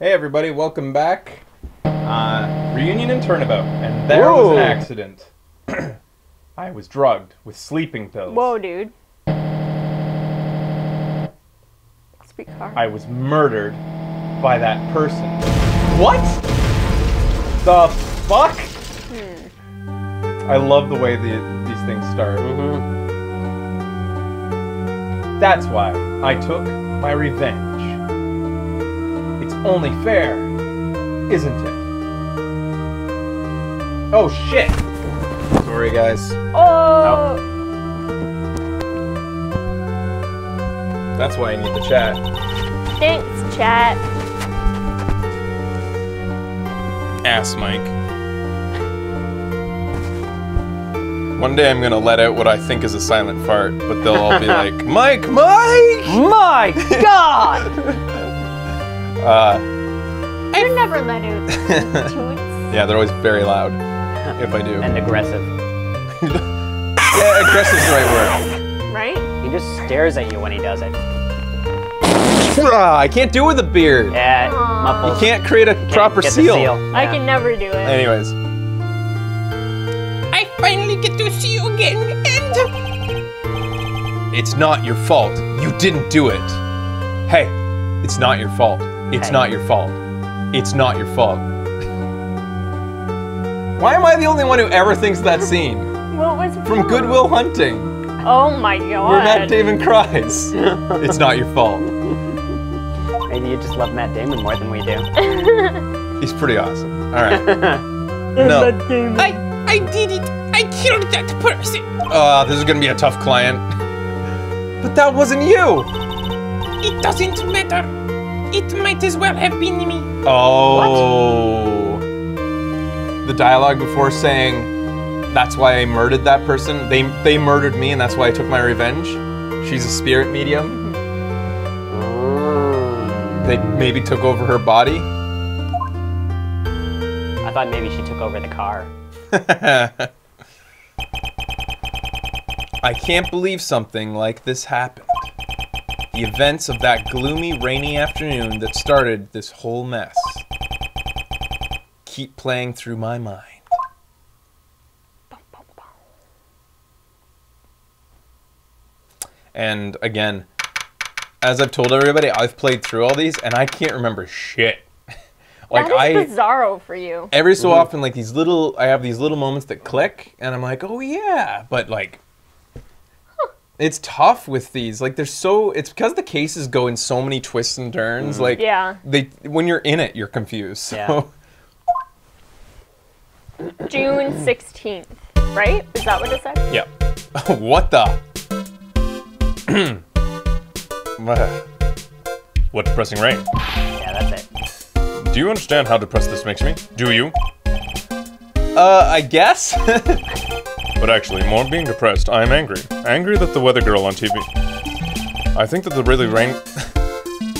Hey everybody, welcome back. Reunion and Turnabout, and there was an accident. I was drugged with sleeping pills. Whoa, dude. Speak hard. I was murdered by that person. What? The fuck? I love the way these things start. That's why I took my revenge. It's only fair, isn't it? Oh shit! Sorry guys. Oh! That's why I need the chat. Thanks, chat. Ass Mike. One day I'm gonna let out what I think is a silent fart, but they'll all be like, Mike! My God! You're never let out toots. Yeah, they're always very loud, if I do. And aggressive. Yeah, aggressive's the right word. Right? He just stares at you when he does it. I can't do it with a beard. Yeah, Aww. muffles. You can't create a proper Get the seal. I can never do it. Anyways. I finally get to see you again, and... It's not your fault. You didn't do it. Hey, it's not your fault. It's not your fault. It's not your fault. Why am I the only one who ever thinks that scene? What was From Good Will Hunting. Oh my god. Where Matt Damon cries. It's not your fault. Maybe you just love Matt Damon more than we do. He's pretty awesome. Alright. No. I did it! I killed that person! This is gonna be a tough client. But that wasn't you! It doesn't matter. It might as well have been me. Oh. What? The dialogue before saying, that's why I murdered that person. They murdered me and that's why I took my revenge. She's a spirit medium. They maybe took over her body. I thought maybe she took over the car. I can't believe something like this happened. The events of that gloomy, rainy afternoon that started this whole mess keep playing through my mind. And again, as I've told everybody, I've played through all these and I can't remember shit. Like that is bizarro for you. Every so often, like I have these little moments that click and I'm like, oh yeah, but like, it's tough with these. Like it's because the cases go in so many twists and turns. Like when you're in it, you're confused. So. Yeah. June 16th, right? Is that what it said? Yeah. What the? What depressing rain? Yeah, that's it. Do you understand how depressed this makes me? Do you? I guess? But actually, more being depressed, I am angry. Angry that the weather girl on TV. I think that the really rain...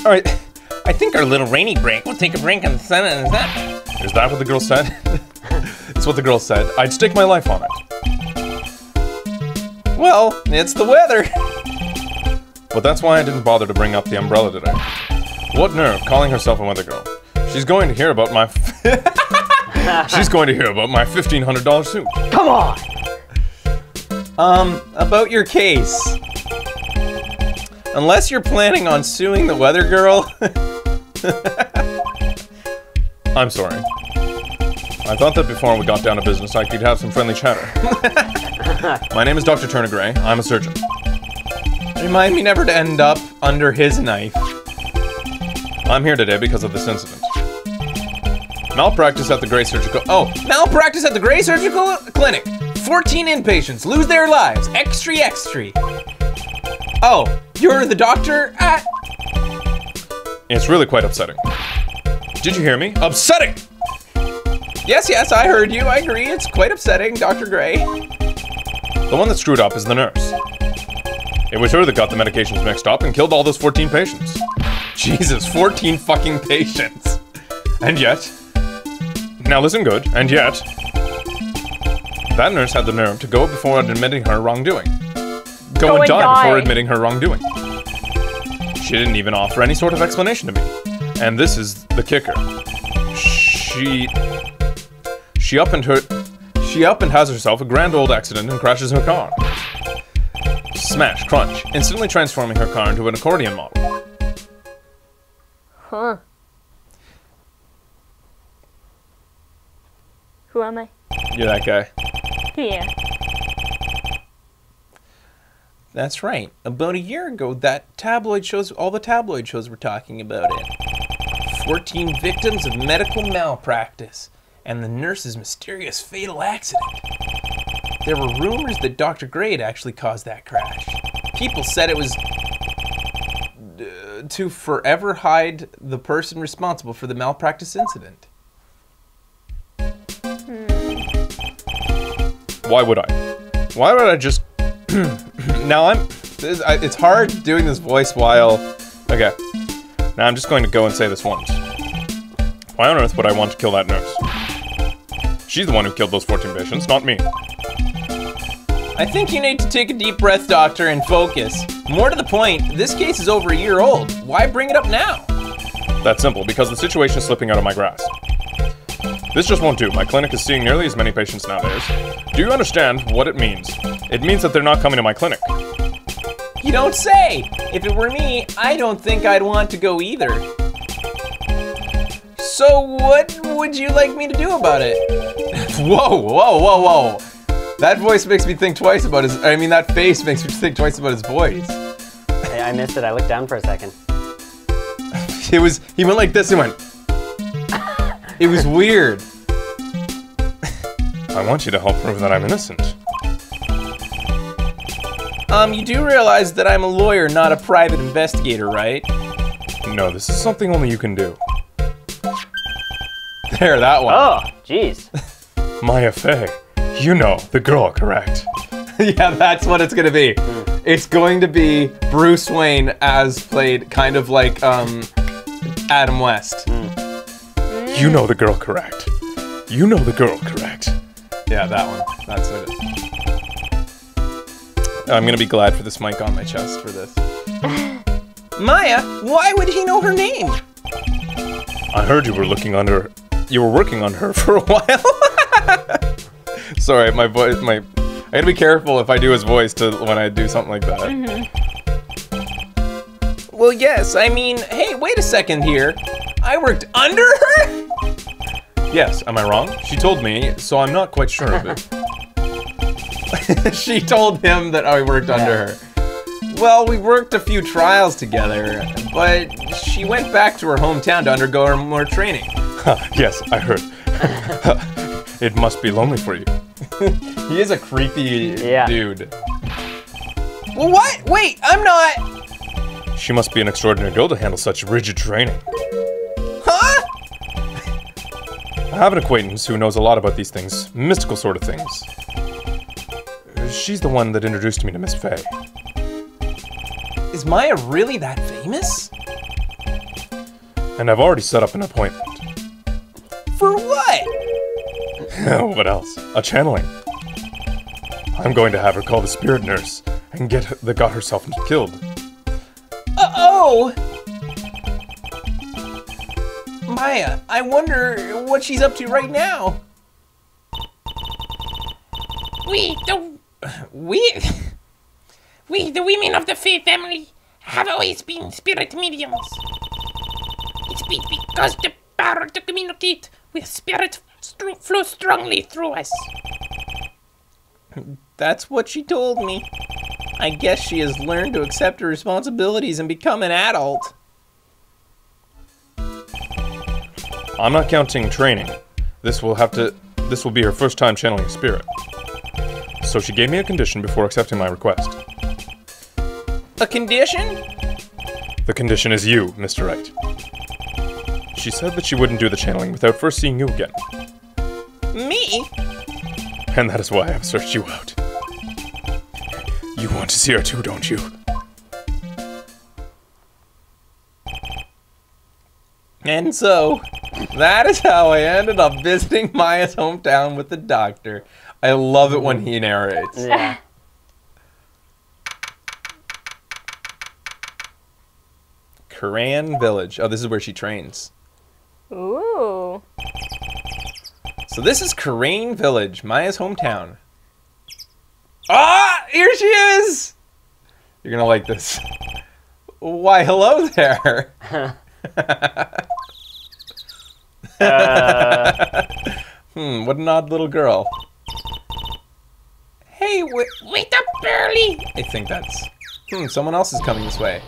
Alright, I think our little rainy break will take a break in the sun and that. Is that what the girl said? It's what the girl said. I'd stake my life on it. Well, it's the weather. But that's why I didn't bother to bring up the umbrella today. What nerve, calling herself a weather girl. She's going to hear about my... She's going to hear about my $1,500 suit. Come on! About your case. Unless you're planning on suing the weather girl... I'm sorry. I thought that before we got down to business, I could have some friendly chatter. My name is Dr. Turner Gray. I'm a surgeon. Remind me never to end up under his knife. I'm here today because of this incident. Malpractice at the Gray Surgical... Oh, malpractice at the Gray Surgical Clinic. 14 inpatients lose their lives. Extra, extra. Oh, you're the doctor at... It's really quite upsetting. Did you hear me? Upsetting! Yes, I heard you. I agree. It's quite upsetting, Dr. Gray. The one that screwed up is the nurse. It was her that got the medications mixed up and killed all those 14 patients. Jesus, 14 fucking patients. And yet... Now listen good, and yet... That nurse had the nerve to go before admitting her wrongdoing. Go and die before admitting her wrongdoing. She didn't even offer any sort of explanation to me. And this is the kicker. She up and has herself a grand old accident and crashes her car. Smash, crunch, instantly transforming her car into an accordion model. Huh. Who am I? You're that guy. Yeah. That's right. About a year ago, all the tabloid shows were talking about it. 14 victims of medical malpractice, and the nurse's mysterious fatal accident. There were rumors that Dr. Gray had actually caused that crash. People said it was to forever hide the person responsible for the malpractice incident. Why would I? Why would I just... Now it's hard doing this voice while... Okay. Now I'm just going to go and say this once. Why on earth would I want to kill that nurse? She's the one who killed those 14 patients, not me. I think you need to take a deep breath, Doctor, and focus. More to the point, this case is over a year old. Why bring it up now? That's simple, because the situation is slipping out of my grasp. This just won't do. My clinic is seeing nearly as many patients nowadays. Do you understand what it means? It means that they're not coming to my clinic. You don't say! If it were me, I don't think I'd want to go either. So what would you like me to do about it? Whoa, whoa, whoa, whoa. That voice makes me think twice about that face makes me think twice about his voice. Hey, I missed it. I looked down for a second. He went like this and went. It was weird. I want you to help prove that I'm innocent. You do realize that I'm a lawyer, not a private investigator, right? No, this is something only you can do. There, that one. Oh, jeez. Maya Fey, you know the girl, correct? Yeah, that's what it's gonna be. It's going to be Bruce Wayne as played kind of like Adam West. You know the girl, correct? You know the girl, correct? Yeah, that one. That's what it is. I'm gonna be glad for this mic on my chest for this. Maya, why would he know her name? I heard you were working on her for a while. Sorry, my voice, I gotta be careful if I do his voice when I do something like that. Well, yes, Hey, wait a second here. I worked under her? yes, am I wrong? She told me, so I'm not quite sure of it. She told him that I worked under her. Well, we worked a few trials together, but she went back to her hometown to undergo more training. Yes, I heard. It must be lonely for you. He is a creepy dude. Well, what? Wait, I'm not. She must be an extraordinary girl to handle such rigid training. Huh? I have an acquaintance who knows a lot about these things, mystical sort of things. She's the one that introduced me to Miss Fey. Is Maya really that famous? And I've already set up an appointment. For what? What else? A channeling. I'm going to have her call the spirit nurse and that got herself killed. Oh! Maya, I wonder what she's up to right now. We, the women of the Fey family, have always been spirit mediums. It's because the power to communicate with spirit flows strongly through us. That's what she told me. I guess she has learned to accept her responsibilities and become an adult. I'm not counting training. This will be her first time channeling a spirit. So she gave me a condition before accepting my request. A condition? The condition is you, Mr. Wright. She said that she wouldn't do the channeling without first seeing you again. Me? And that is why I have searched you out. You want to see her too, don't you? And so, that is how I ended up visiting Maya's hometown with the doctor. I love it when he narrates. Yeah. Koran Village. Oh, this is where she trains. Ooh. So this is Koran Village, Maya's hometown. Ah, here she is! You're gonna like this. Why, hello there. What an odd little girl. Hey, Wait up, Burly! I think that's... someone else is coming this way.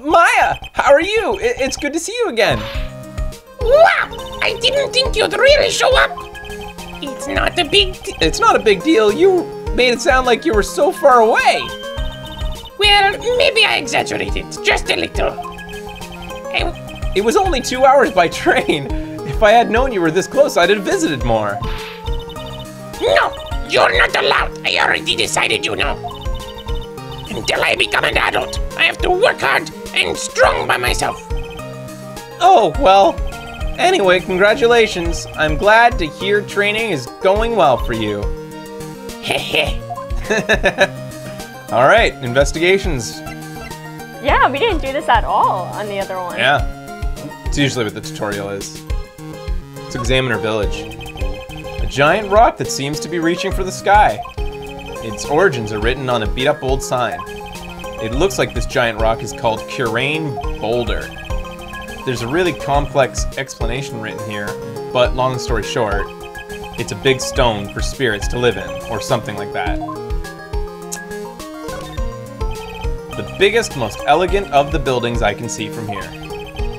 Maya, how are you? It's good to see you again. Wow! I didn't think you'd really show up! It's not a big It's not a big deal. You made it sound like you were so far away. Well, maybe I exaggerated, just a little. It was only 2 hours by train. If I had known you were this close, I'd have visited more. No, you're not allowed. I already decided you know. Until I become an adult, I have to work hard and strong by myself. Oh, well. Anyway, congratulations. I'm glad to hear training is going well for you. Hehe. All right, investigations. Yeah, we didn't do this at all on the other one. Yeah, it's usually what the tutorial is. Let's examine our village. A giant rock that seems to be reaching for the sky. Its origins are written on a beat-up old sign. It looks like this giant rock is called Kurain Boulder. There's a really complex explanation written here, but long story short, it's a big stone for spirits to live in, or something like that. The biggest, most elegant of the buildings I can see from here.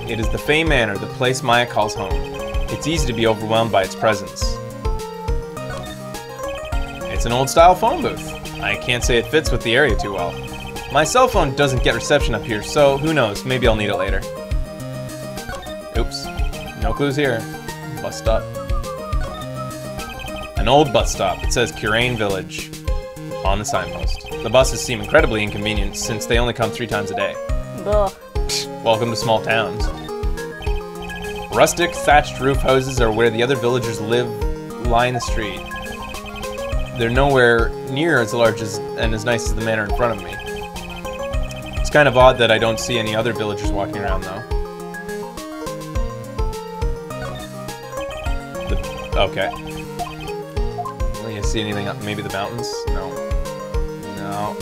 It is the Fey Manor, the place Maya calls home. It's easy to be overwhelmed by its presence. It's an old-style phone booth. I can't say it fits with the area too well. My cell phone doesn't get reception up here, so who knows, maybe I'll need it later. Oops, no clues here. Bus stop. An old bus stop. It says Kurain Village on the signpost. The buses seem incredibly inconvenient since they only come 3 times a day. Ugh. Welcome to small towns. Rustic thatched roof houses are where the other villagers line the street. They're nowhere near as large and as nice as the manor in front of me. It's kind of odd that I don't see any other villagers walking around though. Okay. You see anything up? Maybe the mountains? No. No.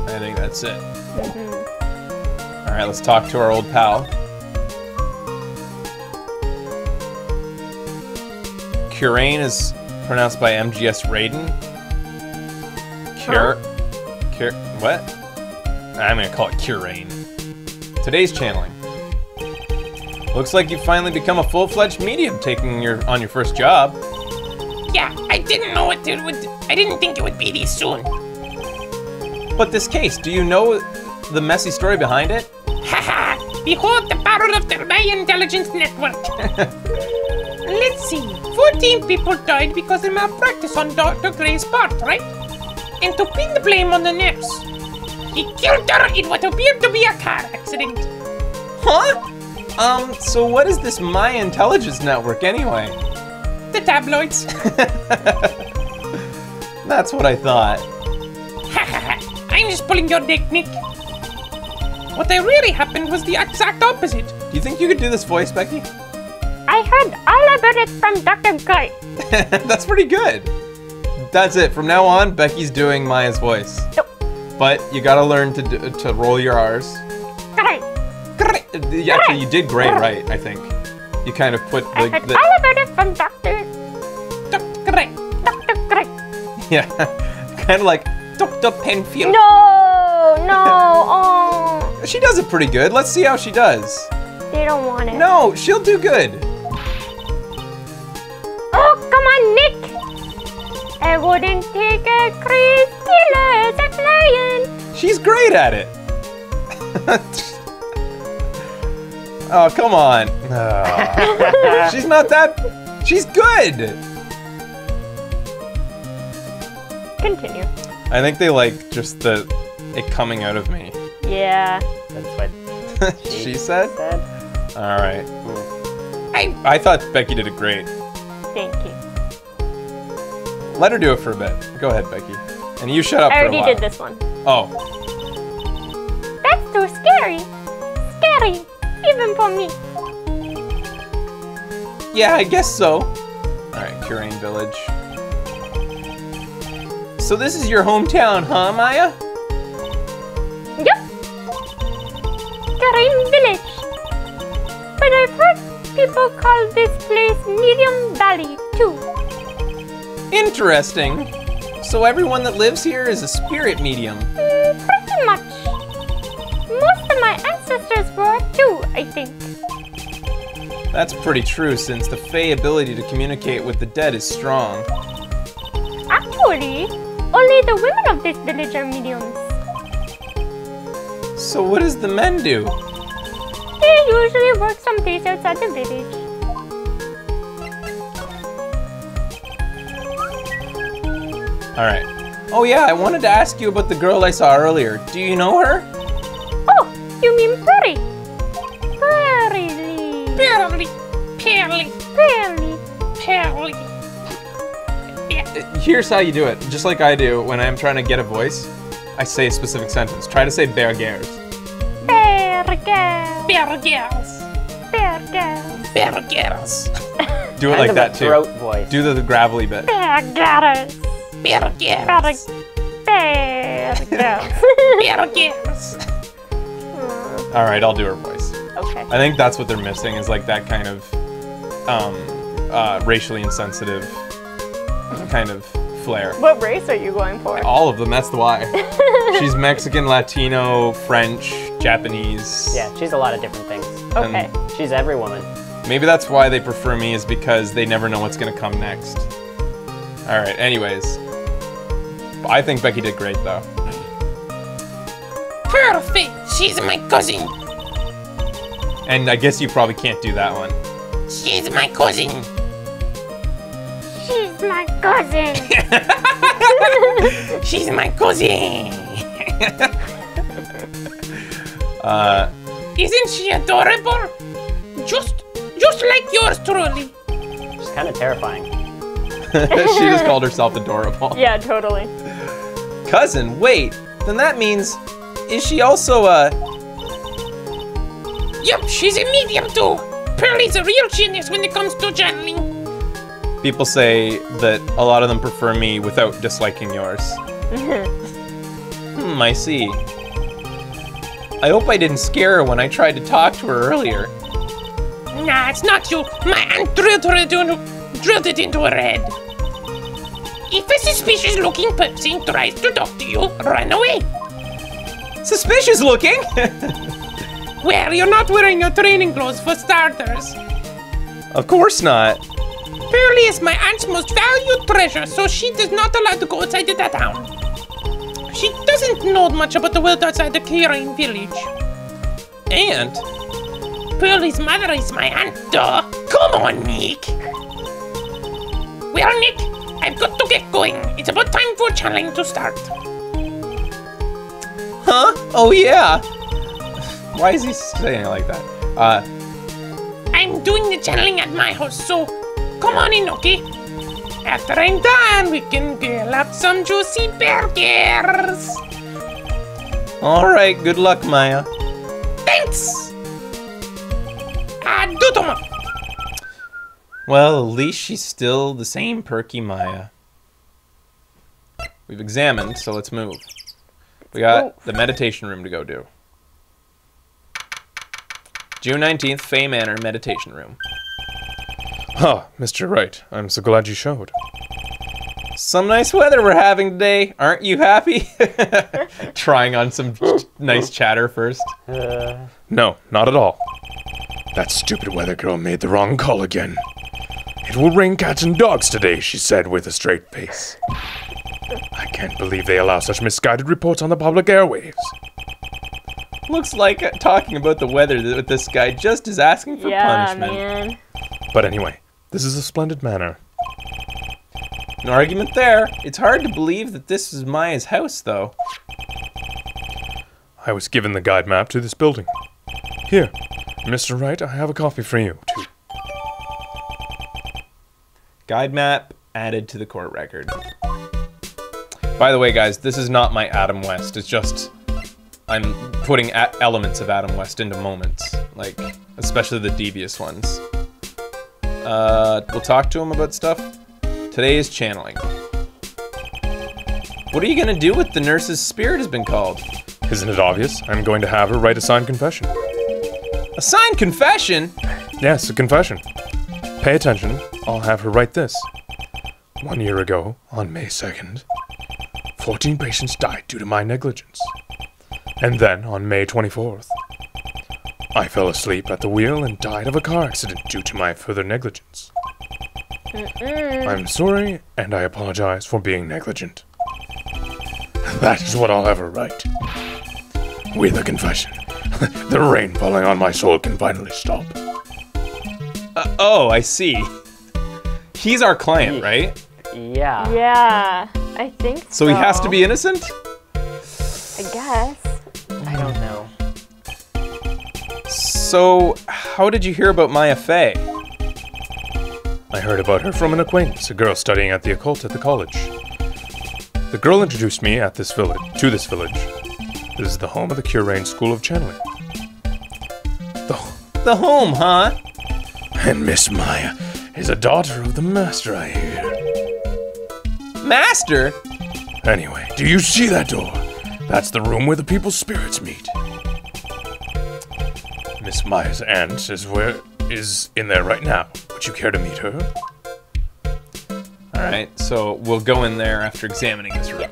I think that's it. Alright, let's talk to our old pal. Kurain is pronounced by MGS Raiden. What? I'm gonna call it Kurain. Today's channeling. Looks like you've finally become a full-fledged medium on your first job. Yeah, I didn't know I didn't think it would be this soon. But this case, do you know the messy story behind it? Haha! Behold the power of the Maya Intelligence Network. Let's see. 14 people died because of malpractice on Dr. Gray's part, right? And to pin the blame on the nurse. He killed her in what appeared to be a car accident. Huh? So what is this Maya Intelligence Network anyway? The tabloids. That's what I thought. I'm just pulling your dick, Nick. What really happened was the exact opposite. Do you think you could do this voice, Becky? I heard all about it from Dr. Guy. That's pretty good. That's it. From now on, Becky's doing Maya's voice. Yep. But you gotta learn to roll your R's. Great. Actually, you did great, right? I think you kind of put I heard all about it from Dr. Gray. Yeah, kind of like Dr. Penfield. No, oh. She does it pretty good. Let's see how she does. They don't want it. No, she'll do good. Oh, come on, Nick. I wouldn't take a crazy killer as a client. She's great at it. Oh, come on. Oh. She's not that... She's good. Continue. I think they like just it coming out of me. Yeah. That's what She said? All right. I thought Becky did it great. Thank you. Let her do it for a bit. Go ahead, Becky. And you shut up I for a already while. did this one. Oh. That's too scary. Scary, even for me. Yeah, I guess so. Alright, Curane Village. So this is your hometown, huh, Maya? Yup. Green Village. But I've heard people call this place Medium Valley, too. Interesting. So everyone that lives here is a spirit medium. Pretty much. Most of my ancestors were, too, I think. That's pretty true, since the Fae ability to communicate with the dead is strong. Actually, only the women of this village are mediums. So what does the men do? They usually work someplace outside the village. Alright. Oh yeah, I wanted to ask you about the girl I saw earlier. Do you know her? Oh, you mean Prairie? Prairie. Barely. Barely. Prairie. Barely. Here's how you do it. Just like I do when I'm trying to get a voice. I say a specific sentence. Try to say Bergers. Bergers. Bargers. Bergers. Bargers. Do it Kind like of that a too. throat voice. Do the gravelly bit. Bergers. Bargers. Bergers. Bargers. Alright, I'll do her voice. Okay. I think that's what they're missing is like that kind of racially insensitive kind of flair. What race are you going for? All of them, that's the why. She's Mexican, Latino, French, Japanese. Yeah, she's a lot of different things. Okay. She's every woman. Maybe that's why they prefer me, is because they never know what's gonna come next. Alright, anyways. I think Becky did great though. Perfect. She's my cousin. And I guess you probably can't do that one. She's my cousin. She's my cousin. She's my cousin. Isn't she adorable? Just like yours truly. She's kind of terrifying. She just called herself adorable. Yeah, totally. Cousin, wait. Then that means, is she also Yup, she's a medium too. Pearlie's a real genius when it comes to channeling. People say that a lot of them prefer me without disliking yours. I see. I hope I didn't scare her when I tried to talk to her earlier. Nah, it's not you. My aunt drilled it into her head. If a suspicious looking person tries to talk to you, run away. Suspicious looking? Well, you're not wearing your training clothes for starters. Of course not. Pearlie is my aunt's most valued treasure, so she is not allowed to go outside of the town. She doesn't know much about the world outside the Kirin village. And Pearlie's mother is my aunt, duh. Come on, Nick. Well, Nick, I've got to get going. It's about time for channeling to start. huh? Oh yeah. Why is he saying it like that? I'm doing the channeling at my house, so come on in, okay? After I'm done, we can grill up some juicy burgers. All right. Good luck, Maya. Thanks. Doodle. Well, at least she's still the same perky Maya. We've examined, so let's move. We got the meditation room to go do. June 19th, Fae Manor Meditation Room. Huh, Mr. Wright, I'm so glad you showed. Some nice weather we're having today. Aren't you happy? Trying on some nice chatter first. No, not at all. That stupid weather girl made the wrong call again. It will rain cats and dogs today, she said with a straight face. I can't believe they allow such misguided reports on the public airwaves. Looks like talking about the weather with this guy just is asking for punishment. Man. But anyway, this is a splendid manor. No argument there. It's hard to believe that this is Maya's house, though. I was given the guide map to this building. Here, Mr. Wright, I have a copy for you, too. Guide map added to the court record. By the way, guys, this is not my Adam West. It's just I'm putting elements of Adam West into moments, like especially the devious ones. We'll talk to him about stuff. Today is channeling. What are you gonna do with the nurse's spirit has been called? Isn't it obvious? I'm going to have her write a signed confession. A signed confession? Yes, a confession. Pay attention. I'll have her write this. 1 year ago, on May 2nd, 14 patients died due to my negligence. And then, on May 24th, I fell asleep at the wheel and died of a car accident due to my further negligence. I'm sorry, and I apologize for being negligent. That is what I'll have her write. With a confession, the rain falling on my soul can finally stop. Oh, I see. He's our client, right? Yeah. Yeah, I think so. So he has to be innocent? I guess. I don't know. So, how did you hear about Maya Fey? I heard about her from an acquaintance, a girl studying at the occult at the college. The girl introduced me to this village. This is the home of the Curain School of Channeling. The home, huh? And Miss Maya is a daughter of the master, I hear. Master? Anyway, do you see that door? That's the room where the people's spirits meet. Miss Maya's aunt is in there right now. Would you care to meet her? Alright, so we'll go in there after examining this room.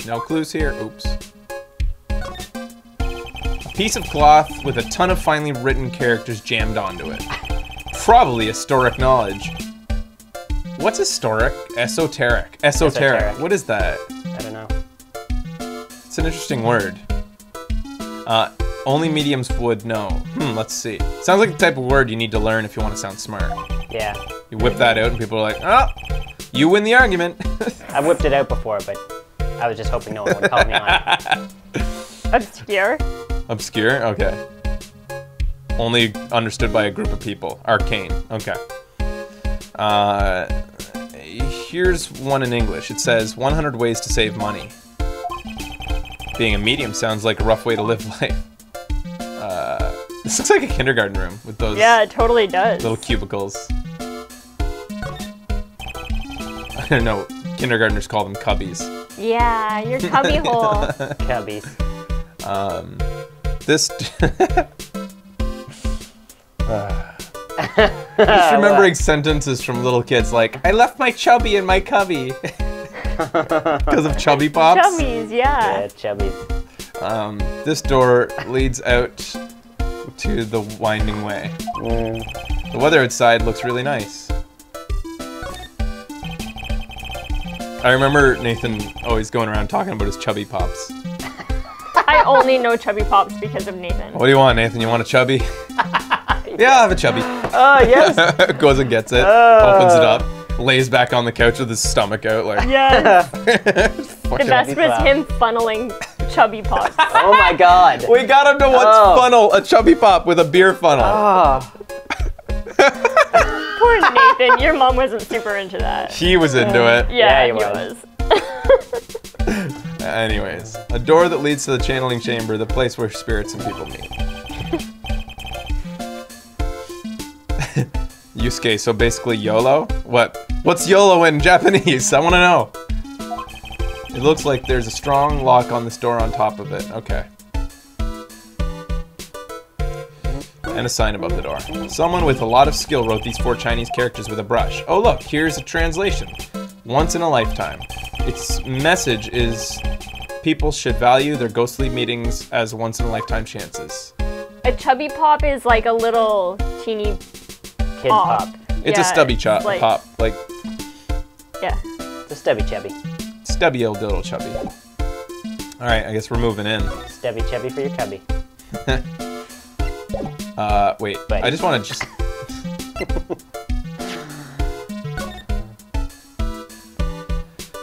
No clues here. Oops. A piece of cloth with a ton of finely written characters jammed onto it. Probably historic knowledge. What's historic? Esoteric. Esoteric. What is that? I don't know. It's an interesting word. Only mediums would know. Let's see. Sounds like the type of word you need to learn if you want to sound smart. Yeah. You whip that out and people are like, oh, you win the argument. I whipped it out before, but I was just hoping no one would call me on it. Obscure? Obscure? Okay. Only understood by a group of people. Arcane. Okay. Here's one in English. It says 100 ways to save money. Being a medium sounds like a rough way to live life. This looks like a kindergarten room with those Yeah, it totally does. little cubicles. I don't know. Kindergartners call them cubbies. Yeah, your cubby hole. Cubbies. This. Just remembering sentences from little kids like, I left my chubby in my cubby. Because of chubby pops. Chubbies, yeah. Yeah, chubbies. This door leads out to the winding way. The weather outside looks really nice. I remember Nathan always going around talking about his chubby pops. I only know chubby pops because of Nathan. What do you want, Nathan? You want a chubby? Yeah, I'll have a chubby. Oh, yes. Goes and gets it, opens it up, lays back on the couch with his stomach out like... Yes. The fucking- best was him funneling chubby pops. Oh my god. We got him to once funnel a chubby pop with a beer funnel. Oh. Poor Nathan, your mom wasn't super into that. He was into it. Yeah, he he was. was. Anyways, a door that leads to the channeling chamber, the place where spirits and people meet. Yusuke, so basically YOLO? What's YOLO in Japanese? I want to know. It looks like there's a strong lock on this door on top of it. Okay. And a sign above the door. Someone with a lot of skill wrote these 4 Chinese characters with a brush. Oh look, here's a translation. Once in a lifetime. Its message is people should value their ghostly meetings as once in a lifetime chances. A chubby pop is like a little teeny Kid pop. It's Yeah, a stubby it's pop, like Yeah. The stubby chubby. stubby old little chubby. All right, I guess we're moving in. Stubby chubby for your cubby. Wait, Wait. I just want to just.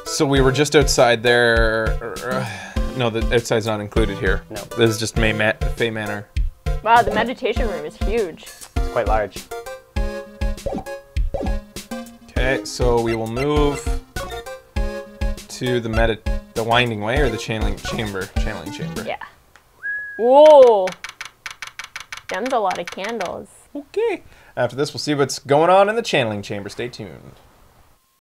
So we were just outside there. No, the outside's not included here. No. This is just Fey Manor. Wow, the meditation room is huge. It's quite large. Okay, Okay, so we will move to the winding way or the channeling chamber. Yeah. Whoa. Them's a lot of candles. Okay. After this, we'll see what's going on in the channeling chamber. Stay tuned.